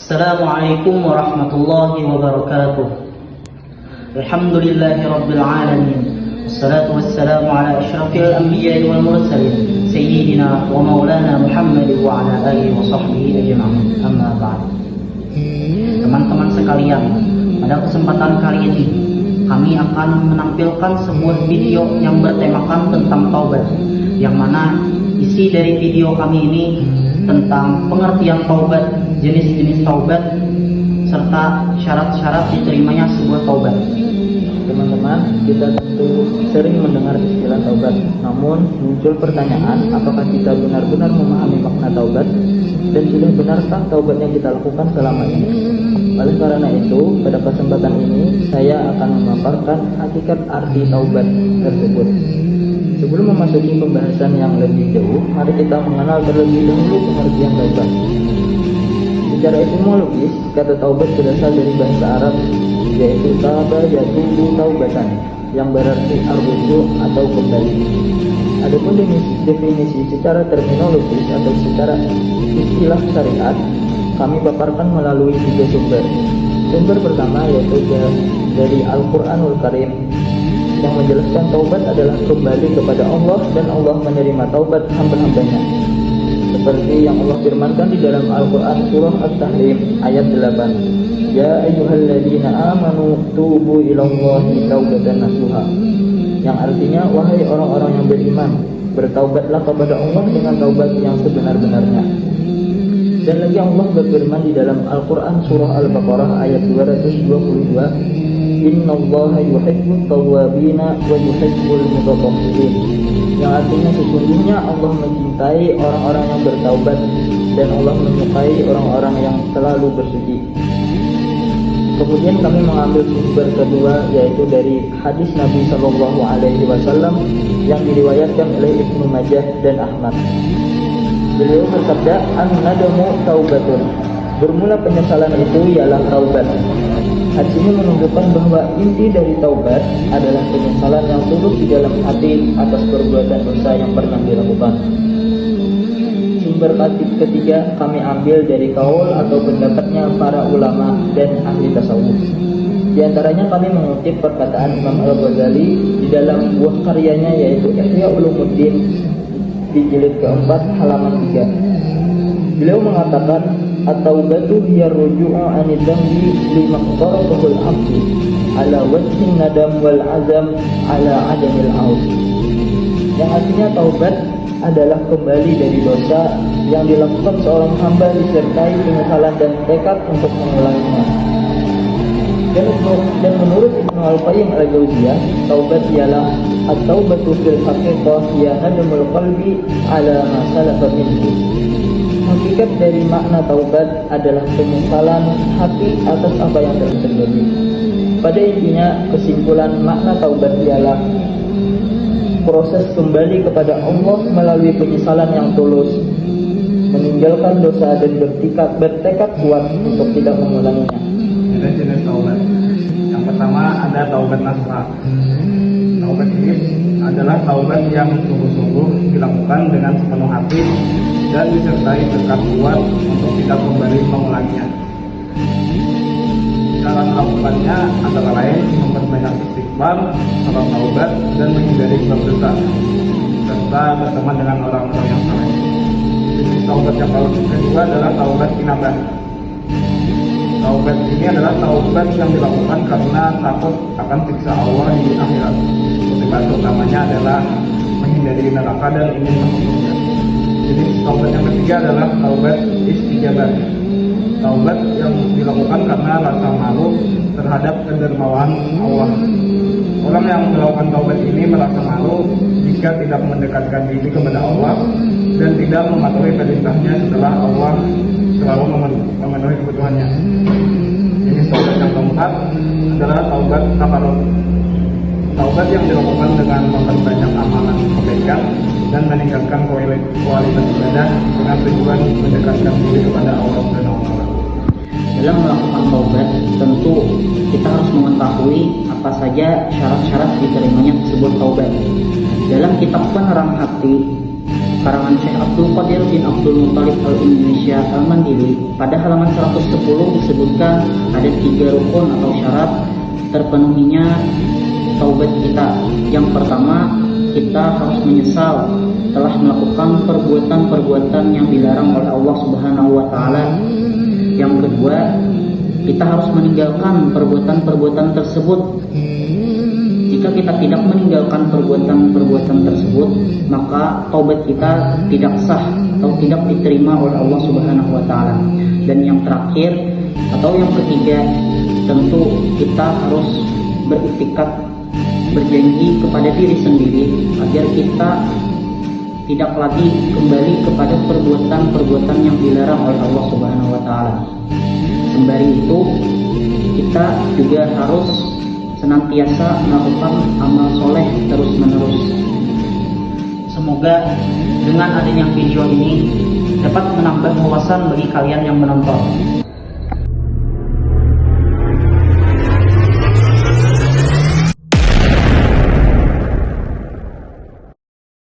Assalamualaikum warahmatullahi wabarakatuh. Alhamdulillahi rabbil alamin. Wassalatu wassalamu ala asyrafil anbiya'i wal mursalin sayyidina wa maulana Muhammad wa ala alihi wa sahbihi ajma'in. Amma ba'd. Teman-teman sekalian, pada kesempatan kali ini kami akan menampilkan sebuah video yang bertemakan tentang taubat, yang mana isi dari video kami ini tentang pengertian taubat, jenis-jenis taubat, serta syarat-syarat diterimanya sebuah taubat. Teman-teman, kita tentu sering mendengar istilah taubat. Namun muncul pertanyaan, apakah kita benar-benar memahami makna taubat dan sudah benarkah taubat yang kita lakukan selama ini? Oleh karena itu, pada kesempatan ini saya akan memaparkan hakikat arti taubat tersebut. Sebelum memasuki pembahasan yang lebih jauh, mari kita mengenal terlebih dahulu pengertian taubat. Secara etimologis, kata taubat berasal dari bahasa Arab, yaitu taba yatubu taubatan, yang berarti ar-ruju' atau kembali. Adapun definisi secara terminologis atau secara istilah syariat, kami paparkan melalui 3 sumber. Sumber pertama yaitu dari Al-Quranul Karim, yang menjelaskan taubat adalah kembali kepada Allah dan Allah menerima taubat hamba-hambanya. Seperti yang Allah firmankan di dalam Al-Quran surah At-Tahrim ayat 8. Ya ayyuhalladzina amanu tubu ilallahi taubatan nasuha. Yang artinya, wahai orang-orang yang beriman, bertaubatlah kepada Allah dengan taubat yang sebenar-benarnya. Dan lagi Allah berfirman di dalam Al-Quran surah Al-Baqarah ayat 222, Innallaha yuhibbut tawwabina wa yuhibbul mutatahhirin. Yang artinya, sesungguhnya Allah mencintai orang-orang yang bertaubat dan Allah menyukai orang-orang yang selalu bersuci. Kemudian kami mengambil sumber kedua, yaitu dari hadis Nabi Shallallahu Alaihi Wasallam yang diriwayatkan oleh Ibnu Majah dan Ahmad. Beliau bersabda, an-nadamu taubatun. Bermula penyesalan itu ialah taubat. Hadis ini menunjukkan bahwa inti dari taubat adalah penyesalan yang tulus di dalam hati atas perbuatan dosa yang pernah dilakukan. Sumber ketiga kami ambil dari kaul atau pendapatnya para ulama dan ahli tasawuf. Di antaranya kami mengutip perkataan Imam Al-Ghazali di dalam buah karyanya yaitu Ihya Ulumuddin di jilid keempat halaman 3. Beliau mengatakan, at-taubatu hiya ruju'u 'anil dhanbi lima qarafahu al-'abdu ala wajhin nadam wal 'azam ala 'adamil 'aud. Yang artinya taubat adalah kembali dari dosa yang dilakukan seorang hamba disertai penyesalan dan tekad untuk mengulanginya. Dan menurut Ibnu Al-Qayyim Al-Jauziyah, taubat ialah at-taubatu fil haqiqah hiya nadamul qalbi ala ma salafa minhu. Hakikat dari makna taubat adalah penyesalan hati atas apa yang telah terjadi. Pada intinya, kesimpulan makna taubat ialah proses kembali kepada Allah melalui penyesalan yang tulus, meninggalkan dosa dan bertekad kuat untuk tidak mengulanginya. Ada jenis taubat. Yang pertama ada taubat nasuha. Taubat ini adalah taubat yang sungguh-sungguh dilakukan dengan sepenuh hati dan disertai tekad kuat untuk tidak kembali mengulanginya. Cara melakukannya antara lain memperbanyak istighfar, salat taubat, dan menghindari sebab dosa, serta berteman dengan orang-orang yang saleh. Jenis taubat yang kedua adalah taubat inabah. Taubat ini adalah taubat yang dilakukan karena takut akan siksa Allah di akhirat. Motivasi utamanya adalah menghindari neraka dan ingin masuk surga. Jenis taubat yang ketiga adalah taubat istijabah. Taubat yang dilakukan karena rasa malu terhadap kedermawanan Allah. Orang yang melakukan taubat ini merasa malu jika tidak mendekatkan diri kepada Allah dan tidak mematuhi perintahnya setelah Allah selalu memenuhi kebutuhannya. Jenis taubat yang keempat adalah taubat takarrub. Taubat yang dilakukan dengan memperbanyak amalan kebaikan dan meningkatkan kualitas ibadah dengan tujuan mendekatkan diri kepada Allah Subhanahu wa taala. Dalam melakukan taubat, tentu kita harus mengetahui apa saja syarat-syarat diterimanya sebuah taubat. Dalam kitab Penerang Hati karangan Syekh Abdul Qadir bin Abdul Muttalib Al-Indonesia Al-Mandiri. Pada halaman 110 disebutkan ada 3 rukun atau syarat terpenuhinya taubat kita. Yang pertama, kita harus menyesal telah melakukan perbuatan-perbuatan yang dilarang oleh Allah Subhanahu wa taala. Yang kedua, kita harus meninggalkan perbuatan-perbuatan tersebut. Jika kita tidak meninggalkan perbuatan-perbuatan tersebut, maka taubat kita tidak sah atau tidak diterima oleh Allah Subhanahu wa taala. Dan yang terakhir atau yang ketiga, tentu kita harus beriktikad, berjanji kepada diri sendiri agar kita tidak lagi kembali kepada perbuatan-perbuatan yang dilarang oleh Allah Subhanahu wa taala. Sembari itu, kita juga harus senantiasa melakukan amal soleh terus-menerus. Semoga dengan adanya video ini dapat menambah wawasan bagi kalian yang menonton.